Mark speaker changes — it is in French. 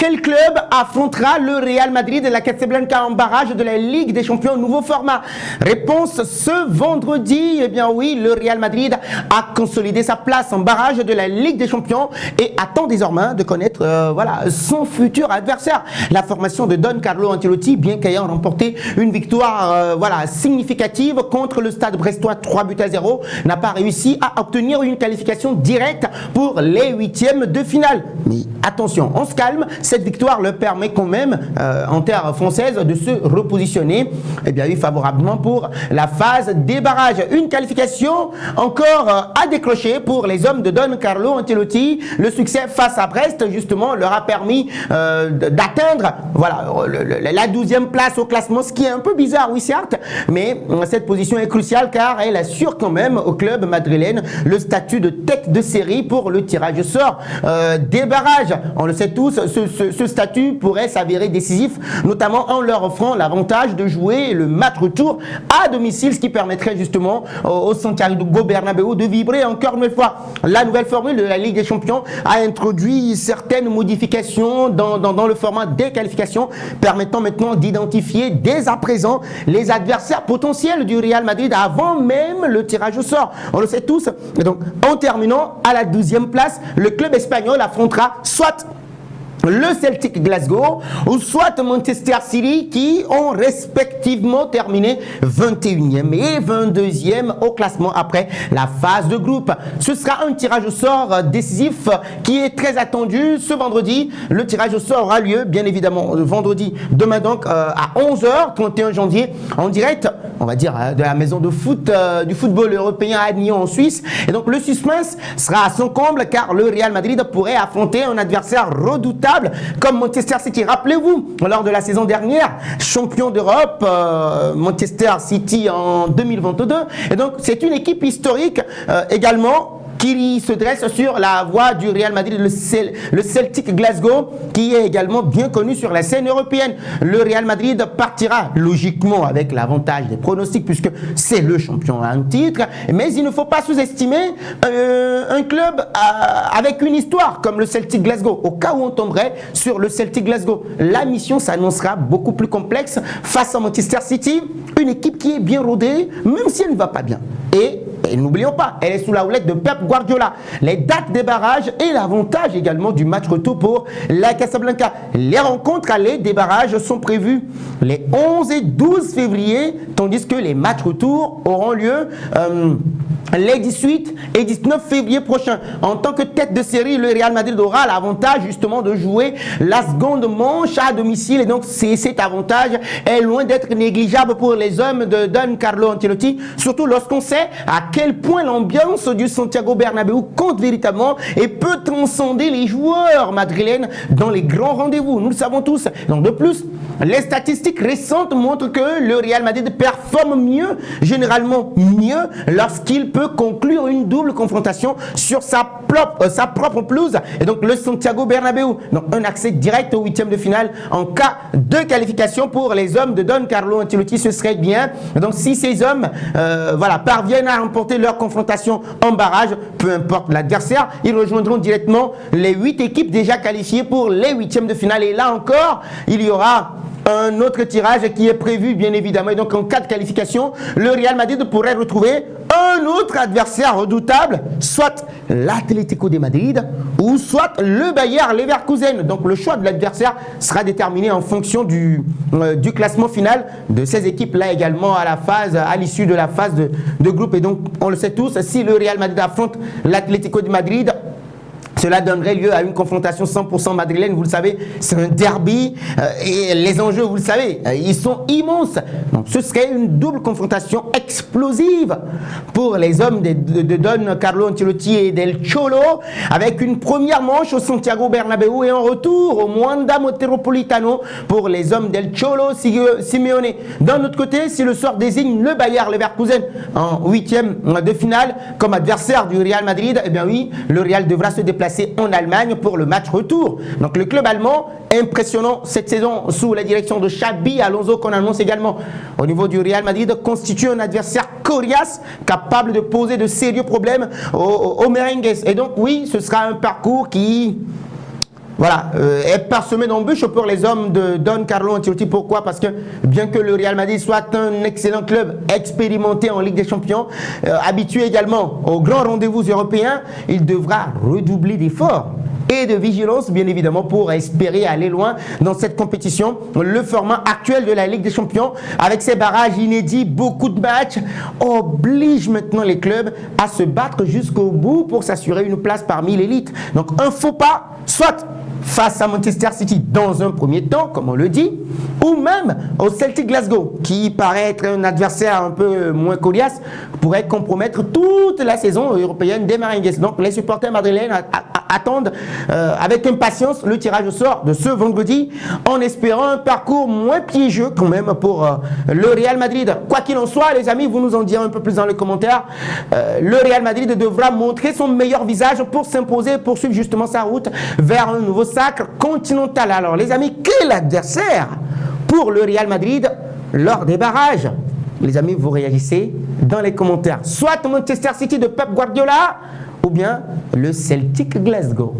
Speaker 1: quel club affrontera le Real Madrid et la Casablanca en barrage de la Ligue des Champions, nouveau format? Réponse ce vendredi. Eh bien oui, le Real Madrid a consolidé sa place en barrage de la Ligue des Champions et attend désormais de connaître son futur adversaire. La formation de Don Carlo Ancelotti, bien qu'ayant remporté une victoire significative contre le Stade brestois 3-0, n'a pas réussi à obtenir une qualification directe pour les huitièmes de finale. Mais attention, on se calme, cette victoire leur permet quand même, en terre française, de se repositionner favorablement pour la phase des barrages. Une qualification encore à décrocher pour les hommes de Don Carlo Ancelotti. Le succès face à Brest, justement, leur a permis d'atteindre la 12e place au classement, ce qui est un peu bizarre, oui certes, mais cette position est cruciale car elle assure quand même au club madrilène le statut de tête de série pour le tirage au sort des barrages. On le sait tous, ce statut pourrait s'avérer décisif, notamment en leur offrant l'avantage de jouer le match retour à domicile, ce qui permettrait justement au Santiago Bernabéu de vibrer encore une fois. La nouvelle formule de la Ligue des Champions a introduit certaines modifications dans le format des qualifications, permettant maintenant d'identifier dès à présent les adversaires potentiels du Real Madrid avant même le tirage au sort. On le sait tous. Et donc, en terminant à la 12e place, le club espagnol affrontera soit le Celtic Glasgow ou soit Manchester City qui ont respectivement terminé 21e et 22e au classement après la phase de groupe. Ce sera un tirage au sort décisif qui est très attendu ce vendredi. Le tirage au sort aura lieu bien évidemment vendredi, demain donc à 11h, 31 janvier, en direct, on va dire, de la maison de foot du football européen à Nyon en Suisse. Et donc le suspense sera à son comble car le Real Madrid pourrait affronter un adversaire redoutable comme Manchester City. Rappelez-vous, lors de la saison dernière, champion d'Europe, Manchester City en 2022. Et donc, c'est une équipe historique également qui se dresse sur la voie du Real Madrid, le Celtic Glasgow, qui est également bien connu sur la scène européenne. Le Real Madrid partira logiquement avec l'avantage des pronostics puisque c'est le champion à un titre, mais il ne faut pas sous-estimer un club avec une histoire comme le Celtic Glasgow. Au cas où on tomberait sur le Celtic Glasgow, la mission s'annoncera beaucoup plus complexe face à Manchester City, une équipe qui est bien rodée, même si elle ne va pas bien. Et n'oublions pas, elle est sous la houlette de Pep Guardiola. Les dates des barrages et l'avantage également du match retour pour la Casablanca. Les rencontres allées des barrages sont prévues les 11 et 12 février, tandis que les matchs retour auront lieu les 18 et 19 février prochains. En tant que tête de série, le Real Madrid aura l'avantage justement de jouer la seconde manche à domicile. Et donc cet avantage est loin d'être négligeable pour les hommes de Don Carlo Ancelotti, surtout lorsqu'on sait à quel point l'ambiance du Santiago Bernabéu compte véritablement et peut transcender les joueurs madrilènes dans les grands rendez-vous. Nous le savons tous. Donc de plus, les statistiques récentes montrent que le Real Madrid performe mieux, généralement mieux, lorsqu'il peut conclure une double confrontation sur sa propre pelouse. Et donc le Santiago Bernabéu. Donc un accès direct au huitième de finale en cas de qualification pour les hommes de Don Carlo Ancelotti, ce serait bien. Donc si ces hommes parviennent à remporter leur confrontation en barrage, peu importe l'adversaire, ils rejoindront directement les 8 équipes déjà qualifiées pour les huitièmes de finale. Et là encore, il y aura un autre tirage qui est prévu bien évidemment. Et donc en cas de qualification, le Real Madrid pourrait retrouver un autre adversaire redoutable, soit l'Atlético de Madrid ou soit le Bayer Leverkusen. Donc le choix de l'adversaire sera déterminé en fonction du classement final de ces équipes-là également à l'issue de la phase de groupe. Et donc on le sait tous, si le Real Madrid affronte l'Atlético de Madrid, cela donnerait lieu à une confrontation 100% madrilène. Vous le savez, c'est un derby et les enjeux, vous le savez, ils sont immenses. Donc ce serait une double confrontation explosive pour les hommes de Don Carlo Ancelotti et del Cholo, avec une première manche au Santiago Bernabéu et un retour au Wanda Metropolitano pour les hommes del Cholo Simeone. D'un autre côté, si le sort désigne le Bayer Leverkusen en huitième de finale comme adversaire du Real Madrid, eh bien oui, le Real devra se déplacer en Allemagne pour le match retour. Donc le club allemand, impressionnant cette saison sous la direction de Xabi Alonso, qu'on annonce également au niveau du Real Madrid, constitue un adversaire coriace, capable de poser de sérieux problèmes aux merengues. Et donc oui, ce sera un parcours qui voilà, est parsemé d'embûches pour les hommes de Don Carlo Ancelotti. Pourquoi? Parce que bien que le Real Madrid soit un excellent club expérimenté en Ligue des Champions, habitué également aux grands rendez-vous européens, il devra redoubler d'efforts et de vigilance, bien évidemment, pour espérer aller loin dans cette compétition. Le format actuel de la Ligue des Champions, avec ses barrages inédits, beaucoup de matchs, oblige maintenant les clubs à se battre jusqu'au bout pour s'assurer une place parmi l'élite. Donc un faux pas, soit face à Manchester City dans un premier temps, comme on le dit, ou même au Celtic Glasgow, qui paraît être un adversaire un peu moins coriace, pourrait compromettre toute la saison européenne des Merengues. Donc les supporters madrilènes attendent avec impatience le tirage au sort de ce vendredi, en espérant un parcours moins piégeux quand même pour le Real Madrid. Quoi qu'il en soit, les amis, vous nous en direz un peu plus dans les commentaires. Le Real Madrid devra montrer son meilleur visage pour s'imposer, poursuivre justement sa route vers un nouveau sacre continental. Alors les amis, quel adversaire pour le Real Madrid lors des barrages? Les amis, vous réagissez dans les commentaires. Soit Manchester City de Pep Guardiola, ou bien le Celtic Glasgow.